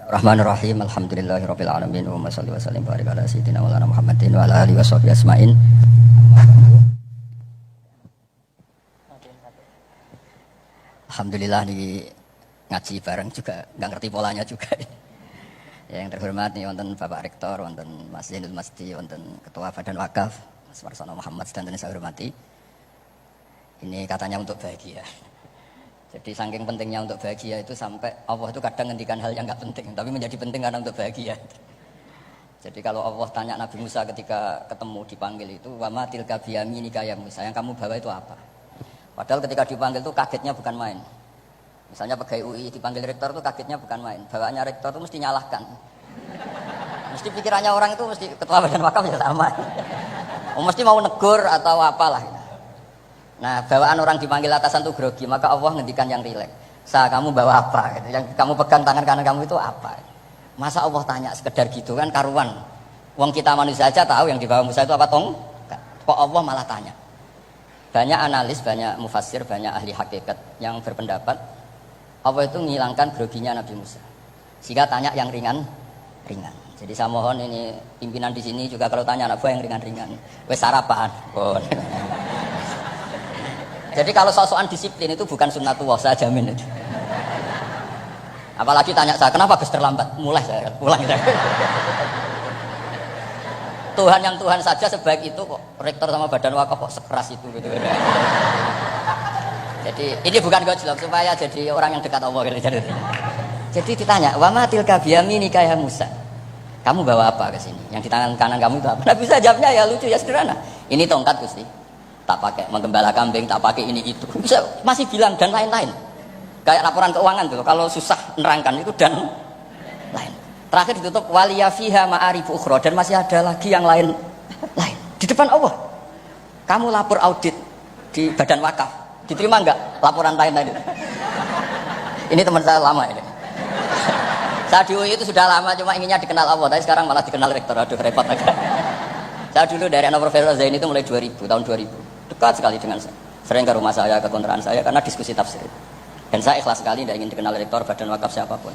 Bismillahirrahmanirrahim. Alhamdulillahirabbil alamin. Wa shalli wa sallim barik ala sayyidina Maulana Muhammadin wa ala alihi washabihi asmain. Alhamdulillah di ngaji bareng juga nggak ngerti polanya juga. Ya, yang terhormat nih wonten Bapak Rektor, wonten Mas Zainul Masdi, wonten Ketua Badan Wakaf Mas Warsono Muhammad dan saya hormati. Ini katanya untuk bahagia. Jadi saking pentingnya untuk bahagia itu sampai Allah itu kadang ngendikan hal yang nggak penting, tapi menjadi penting karena untuk bahagia. Jadi kalau Allah tanya Nabi Musa ketika ketemu dipanggil itu, wa ma tilka biyaminika ya Musa, yang kamu bawa itu apa? Padahal ketika dipanggil itu kagetnya bukan main. Misalnya pegawai UI dipanggil rektor itu kagetnya bukan main. Bawaannya rektor itu mesti nyalahkan. Mesti pikirannya orang itu mesti ketua badan wakaf ya sama. Mesti mau negur atau apalah. Nah, bawaan orang dipanggil atasan itu grogi, maka Allah ngendikan yang rileks. Kamu bawa apa? Gitu. Yang kamu pegang tangan kanan kamu itu apa? Masa Allah tanya sekedar gitu kan karuan. Wong kita manusia aja tahu yang dibawa Musa itu apa tong? Kok Allah malah tanya? Banyak analis, banyak mufassir, banyak ahli hakikat yang berpendapat Allah itu menghilangkan groginya Nabi Musa. Sehingga tanya yang ringan. Jadi saya mohon ini pimpinan di sini juga kalau tanya anak buah yang ringan-ringan. Wes sarapan. Oh. Jadi kalau soal disiplin itu bukan sunnatullah, saya jamin itu. Apalagi tanya saya, kenapa Gus terlambat? Mulai saya, pulang saya. Tuhan yang Tuhan saja sebaik itu kok, rektor sama badan wakaf kok sekeras itu gitu. Jadi ini bukan gojlok supaya jadi orang yang dekat Allah gitu. Jadi ditanya, wa ma tilka biyaminika ya Musa? Kamu bawa apa ke sini? Yang di tangan kanan kamu itu apa? Nah, bisa jawabnya ya lucu ya sederhana. Ini tongkat Gusti. Tak pakai menggembala kambing, tak pakai ini itu. Bisa masih bilang dan lain-lain. Kayak laporan keuangan tuh, kalau susah nerangkan itu dan lain. Terakhir ditutup waliya fiha ma'arifu ukhra, dan masih ada lagi yang lain di depan Allah. Kamu lapor audit di badan wakaf, diterima enggak laporan lain-lain? Ini teman saya lama ini. Saya di UI itu sudah lama, cuma inginnya dikenal Allah, tapi sekarang malah dikenal rektor. Aduh repot agak. Saya dulu dari anak Profesor Zain itu mulai 2000, tahun 2000. Dekat sekali dengan saya. Sering ke rumah saya, ke kontrakan saya karena diskusi tafsir. Dan saya ikhlas sekali tidak ingin dikenal rektor, badan wakaf siapapun.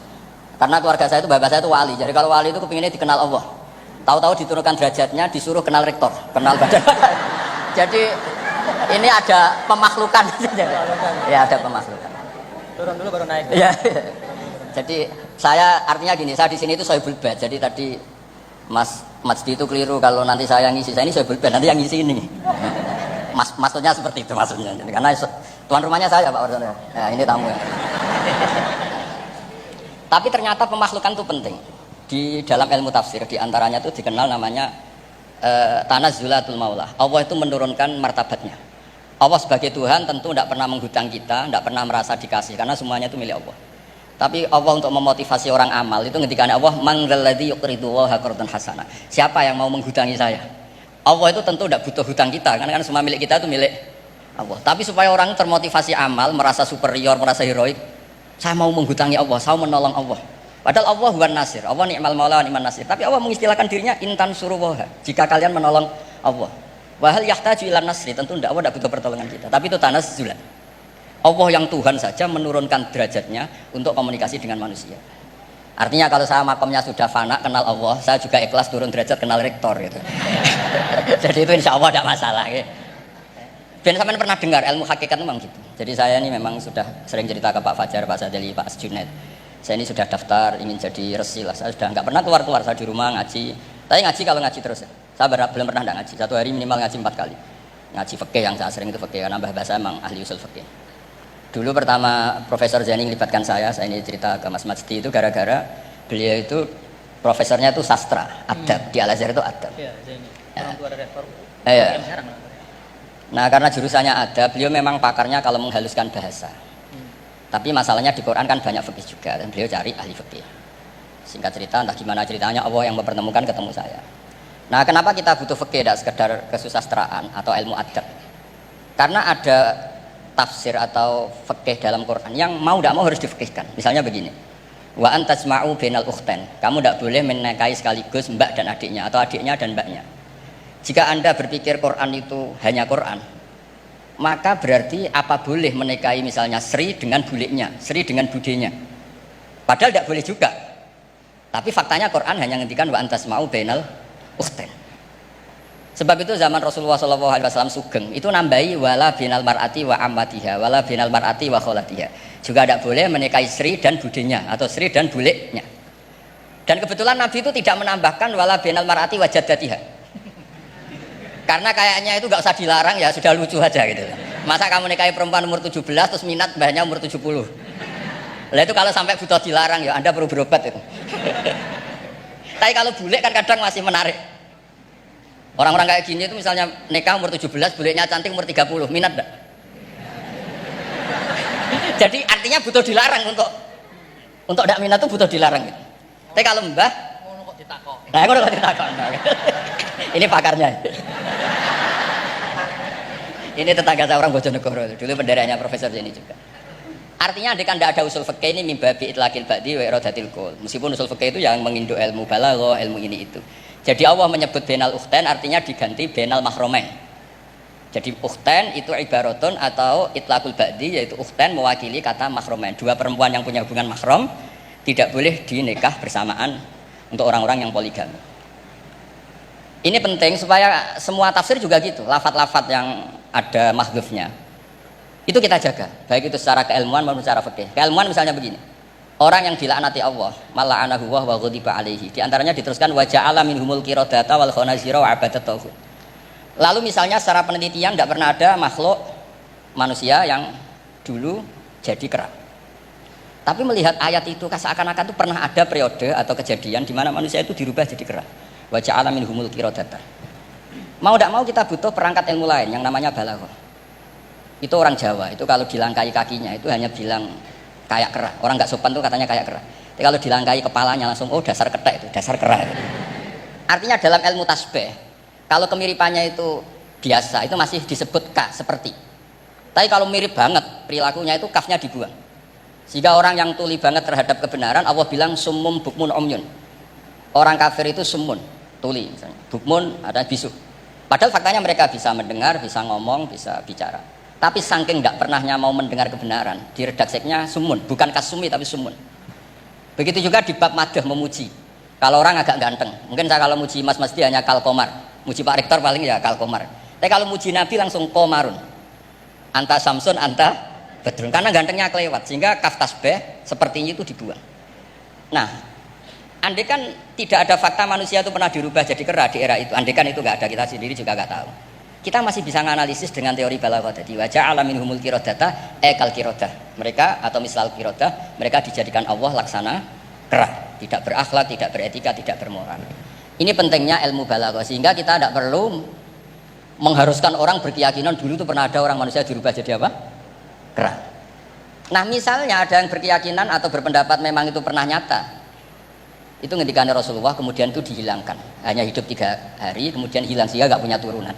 Karena keluarga saya itu, bapak saya itu wali. Jadi kalau wali itu kepinginnya dikenal Allah. Tahu-tahu diturunkan derajatnya, disuruh kenal rektor, kenal badan wakaf. Jadi ini ada pemakhlukan. Ya ada pemakhlukan. Turun dulu baru naik. Ya. Jadi saya artinya gini, saya di sini itu sohibul bait. Jadi tadi Mas Masdi itu keliru kalau nanti saya ngisi. Saya ini sohibul bait, nanti yang ngisi ini. Maksudnya seperti itu maksudnya. Jadi, karena tuan rumahnya saya Pak Warsono. Nah, ini tamu ya. Tapi ternyata pemakhlukan itu penting. Di dalam ilmu tafsir diantaranya itu dikenal namanya tanazzulatul maulah. Allah itu menurunkan martabatnya. Allah sebagai Tuhan tentu tidak pernah menghutang kita, tidak pernah merasa dikasih karena semuanya itu milik Allah. Tapi Allah untuk memotivasi orang amal itu ketika Allah mangzalladzi yuqridullaha qardan hasana. Siapa yang mau menghutangi saya? Allah itu tentu tidak butuh hutang kita karena kan semua milik kita itu milik Allah. Tapi supaya orang termotivasi amal, merasa superior, merasa heroik, saya mau menghutangi Allah, saya mau menolong Allah. Padahal Allah huwan nasir, Allah ni'mal maula wa ni'man nasir. Tapi Allah mengistilahkan dirinya intan suruwaha. Jika kalian menolong Allah, wahal yahtaju ilan nasri, tentu tidak, Allah tidak butuh pertolongan kita. Tapi itu tanazzulan. Allah yang Tuhan saja menurunkan derajatnya untuk komunikasi dengan manusia. Artinya kalau saya makomnya sudah fana kenal Allah, saya juga ikhlas turun derajat kenal rektor gitu. Jadi itu insya Allah tidak masalah. Ya. Ben sampean pernah dengar ilmu hakikat memang gitu. Jadi saya ini memang sudah sering cerita ke Pak Fajar, Pak Sadeli, Pak Junaid. Saya ini sudah daftar ingin jadi resi lah. Saya sudah nggak pernah keluar, saya di rumah ngaji. Tapi ngaji kalau ngaji terus ya. Saya belum pernah nggak ngaji. Satu hari minimal ngaji 4 kali. Ngaji fikih yang saya sering itu fikih karena bahasa emang ahli usul fikih. Dulu pertama Profesor Zaini melibatkan saya ini cerita ke Mas Majdi itu gara-gara beliau itu profesornya itu sastra, adab, di Al-Azhar itu adab. Iya, Zaini. Orang tua rektor. Iya. Nah, karena jurusannya adab, beliau memang pakarnya kalau menghaluskan bahasa. Tapi masalahnya di Quran kan banyak fikih juga dan beliau cari ahli fikih. Singkat cerita, entah gimana ceritanya Allah yang mempertemukan ketemu saya. Nah, kenapa kita butuh fikih tidak sekedar kesusastraan atau ilmu adab? Karena ada tafsir atau fikih dalam Quran yang mau tidak mau harus difikihkan. Misalnya begini, wa antasma'u bainal ukhtain, kamu tidak boleh menikahi sekaligus mbak dan adiknya atau adiknya dan mbaknya. Jika Anda berpikir Quran itu hanya Quran, maka berarti apa boleh menikahi misalnya Sri dengan buliknya, Sri dengan budenya, padahal tidak boleh juga. Tapi faktanya Quran hanya ngendikan wa antasma'u bainal ukhtain. Sebab itu zaman Rasulullah SAW sugeng itu nambahi wala binal mar'ati wa ammatiha wala binal mar'ati wa kholatiha. Juga tidak boleh menikahi Sri dan budenya atau Sri dan buleknya. Dan kebetulan Nabi itu tidak menambahkan wala binal mar'ati wa jaddatiha. Karena kayaknya itu gak usah dilarang ya, sudah lucu aja gitu. Masa kamu nikahi perempuan umur 17 terus minat mbahnya umur 70. Lah itu kalau sampai butuh dilarang ya Anda perlu berobat itu. Tapi kalau bule kan kadang masih menarik. Orang-orang kayak gini itu misalnya nikah umur 17, bulenya cantik umur 30, minat enggak? Jadi artinya butuh dilarang untuk tidak minat itu butuh dilarang gitu. Tapi kalau mbah ngono kok ditakok. Nah, ngono kok ditakok. Ini pakarnya. Ini tetangga saya orang Bojonegoro, dulu benderanya Profesor Jenny juga. Artinya andai kan tidak ada usul fikih ini mimbabi itlaqil ba'di wa iradatil qaul. Meskipun usul fikih itu yang menginduk ilmu balaghah, ilmu ini itu. Jadi Allah menyebut benal ukhtain artinya diganti benal mahromain. Jadi ukhtain itu ibaratun atau itlaqul ba'di yaitu ukhtain mewakili kata mahromain. Dua perempuan yang punya hubungan mahram tidak boleh dinikah bersamaan untuk orang-orang yang poligami. Ini penting supaya semua tafsir juga gitu, lafat-lafat yang ada mahdzufnya. Itu kita jaga, baik itu secara keilmuan maupun secara fikih. Keilmuan misalnya begini. Orang yang dilaknati Allah, mala'anahu wa ghadiba alaihi. Di antaranya diteruskan wa ja'ala minhumul qiradata wal khanazira wa abadat tauhid. Lalu misalnya secara penelitian tidak pernah ada makhluk manusia yang dulu jadi kera. Tapi melihat ayat itu seakan-akan itu pernah ada periode atau kejadian di mana manusia itu dirubah jadi kera. Wa ja'ala minhumul qiradata. Mau tidak mau kita butuh perangkat ilmu lain yang namanya balaghah. Itu orang Jawa, itu kalau dilangkai kakinya itu hanya bilang kayak kera. Orang nggak sopan tuh katanya kayak kera. Tapi kalau dilangkai kepalanya langsung oh dasar ketek itu, dasar kera. Itu. Artinya dalam ilmu tasbih, kalau kemiripannya itu biasa, itu masih disebut ka seperti. Tapi kalau mirip banget perilakunya itu kafnya dibuang. Sehingga orang yang tuli banget terhadap kebenaran, Allah bilang summum bukmun umyun. Orang kafir itu summun, tuli misalnya. Bukmun ada bisu. Padahal faktanya mereka bisa mendengar, bisa ngomong, bisa bicara. Tapi saking tidak pernahnya mau mendengar kebenaran, di redaksinya sumun, bukan kasumi tapi sumun. Begitu juga di bab madah memuji. Kalau orang agak ganteng, mungkin saya kalau muji Mas Masdi hanya kalkomar, muji Pak Rektor paling ya kalkomar. Tapi kalau muji Nabi langsung komarun, anta samsun, anta bedrun, karena gantengnya kelewat, sehingga kaf tasbih sepertinya itu dibuang. Nah, andai kan tidak ada fakta manusia itu pernah dirubah jadi kera di era itu, andai kan itu nggak ada, kita sendiri juga nggak tahu. Kita masih bisa menganalisis dengan teori balaghah tadi. Wa ja'ala minhumul qiradata kal qiradah. Mereka atau misal qiradah, mereka dijadikan Allah laksana kera, tidak berakhlak, tidak beretika, tidak bermoral. Ini pentingnya ilmu balaghah sehingga kita tidak perlu mengharuskan orang berkeyakinan dulu itu pernah ada orang manusia dirubah jadi apa? Kera. Nah, misalnya ada yang berkeyakinan atau berpendapat memang itu pernah nyata. Itu ngendikannya Rasulullah kemudian itu dihilangkan. Hanya hidup 3 hari kemudian hilang sehingga enggak punya turunan.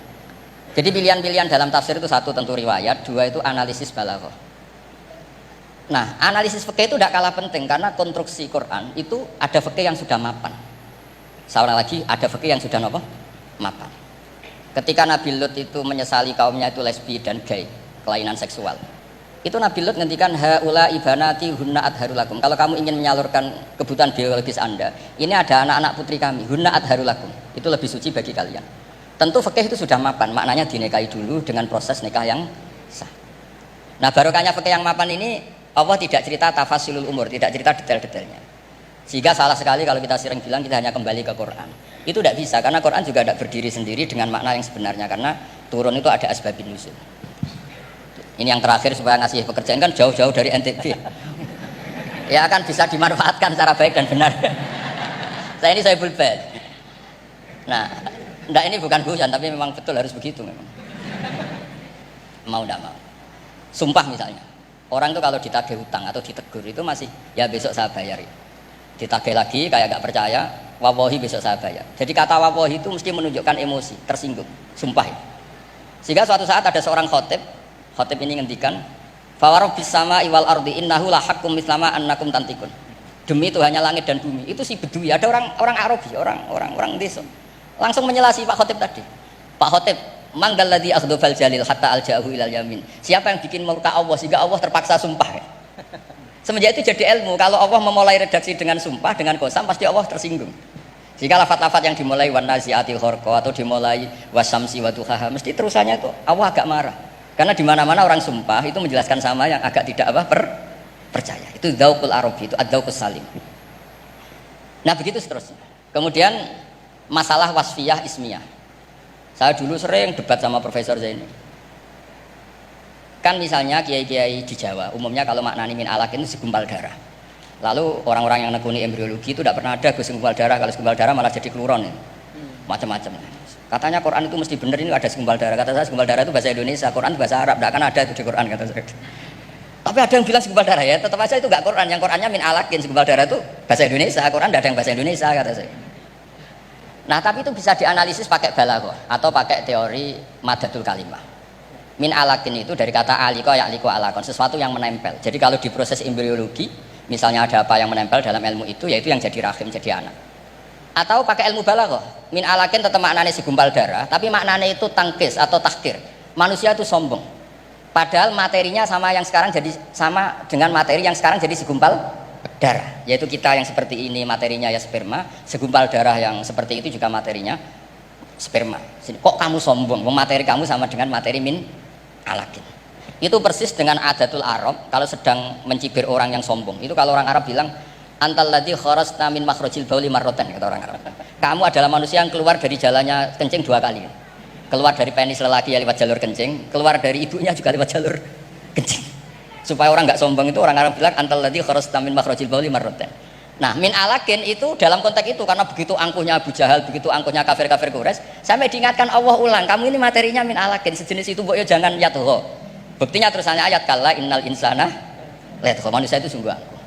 Jadi pilihan-pilihan dalam tafsir itu satu tentu riwayat, dua itu analisis balaghah. Nah, analisis fikih itu tidak kalah penting karena konstruksi Quran itu ada fikih yang sudah mapan. Seorang lagi ada fikih yang sudah apa? Mapan. Ketika Nabi Lut itu menyesali kaumnya itu lesbi dan gay, kelainan seksual. Itu Nabi Lut ngendikan haula ibanati hunna adharulakum. Kalau kamu ingin menyalurkan kebutuhan biologis Anda, ini ada anak-anak putri kami, hunna adharulakum. Itu lebih suci bagi kalian. Tentu fikih itu sudah mapan, maknanya dinikahi dulu dengan proses nikah yang sah. Nah, barokahnya fikih yang mapan ini Allah tidak cerita tafasilul umur, tidak cerita detail-detailnya. Sehingga salah sekali kalau kita sering bilang kita hanya kembali ke Quran. Itu tidak bisa karena Quran juga tidak berdiri sendiri dengan makna yang sebenarnya karena turun itu ada asbabun nuzul. Ini yang terakhir supaya ngasih pekerjaan kan jauh-jauh dari NTB. Ya akan bisa dimanfaatkan secara baik dan benar. Saya ini bulbad. Nah, enggak, ini bukan guyon tapi memang betul harus begitu memang. Mau enggak mau. Sumpah misalnya. Orang itu kalau ditagih hutang atau ditegur itu masih ya besok saya bayar. Ditagih lagi kayak enggak percaya, wallahi besok saya bayar. Jadi kata wallahi itu mesti menunjukkan emosi, tersinggung, sumpah. Sehingga suatu saat ada seorang khotib ini ngendikan, fa rabbis samaa'i wal ardi innahu la haqqum mislama annakum tantikun. Demi Tuhannya langit dan bumi. Itu si Bedui, ada orang Arabi, orang desa. Langsung menyelasi Pak Khotib tadi. Pak Khotib, mangdal ladzi aghdabal jalil hatta alja'ahu ilal yamin. Siapa yang bikin murka Allah sehingga Allah terpaksa sumpah. Semenjak itu jadi ilmu. Kalau Allah memulai redaksi dengan sumpah, dengan qasam, pasti Allah tersinggung. Jika lafat-lafat yang dimulai wan nazi'atil gharqa atau dimulai wasamsi wa duhaha, mesti terusannya itu Allah agak marah. Karena di mana-mana orang sumpah itu menjelaskan sama yang agak tidak percaya. Itu dzauqul arabi, itu ad-dzauqus salim. Nah, begitu seterusnya. Kemudian masalah wasfiyah ismiyah. Saya dulu sering debat sama Profesor Zaini. Kan misalnya kiai-kiai di Jawa, umumnya kalau maknani min alakin itu segumpal darah. Lalu orang-orang yang nekuni embriologi itu tidak pernah ada segumpal darah. Kalau segumpal darah malah jadi kluron ya. Macam-macam. Katanya Quran itu mesti benar, ini ada segumpal darah. Kata saya segumpal darah itu bahasa Indonesia, Quran itu bahasa Arab, tidak akan ada itu di Quran kata saya. Tapi ada yang bilang segumpal darah ya, tetap aja itu enggak Quran. Yang Qurannya min alakin, segumpal darah itu bahasa Indonesia, Quran tidak ada yang bahasa Indonesia kata saya. Nah, tapi itu bisa dianalisis pakai balaghah atau pakai teori madatul kalimah. Min alakin itu dari kata aliko ya'liko alakon, sesuatu yang menempel. Jadi kalau di proses embriologi, misalnya ada apa yang menempel dalam ilmu itu, yaitu yang jadi rahim, jadi anak. Atau pakai ilmu balaghah, min alakin tetap maknanya segumpal darah, tapi maknanya itu tangkis atau tahkir. Manusia itu sombong. Padahal materinya sama yang sekarang jadi sama dengan materi yang sekarang jadi segumpal darah. Yaitu kita yang seperti ini materinya ya sperma, segumpal darah yang seperti itu juga materinya sperma. Kok kamu sombong? Materi kamu sama dengan materi min alakin. Itu persis dengan adatul Arab kalau sedang mencibir orang yang sombong. Itu kalau orang Arab bilang antal ladzi kharajta min makhrajil bauli marratan, kata orang Arab. Kamu adalah manusia yang keluar dari jalannya kencing 2 kali. Keluar dari penis lelaki ya lewat jalur kencing, keluar dari ibunya juga lewat jalur kencing. Supaya orang nggak sombong itu orang Arab bilang antal ladzi kharajta min makhrajil bauli marratan. Nah, min alakin itu dalam konteks itu karena begitu angkuhnya Abu Jahal, begitu angkuhnya kafir-kafir Quraisy, sampai diingatkan Allah ulang, kamu ini materinya min alakin, sejenis itu mbok yo jangan yatho. Buktinya terusannya ayat kalla innal insana layatgha, manusia itu sungguh angkuh.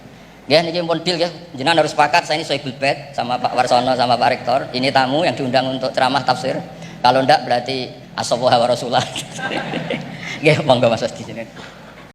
Nggih niki pun deal ya, jenengan harus sepakat saya ini Sohibul Bait sama Pak Warsono sama Pak Rektor, ini tamu yang diundang untuk ceramah tafsir. Kalau ndak berarti asawaha wa rasulah. Nggih monggo Mas di sini.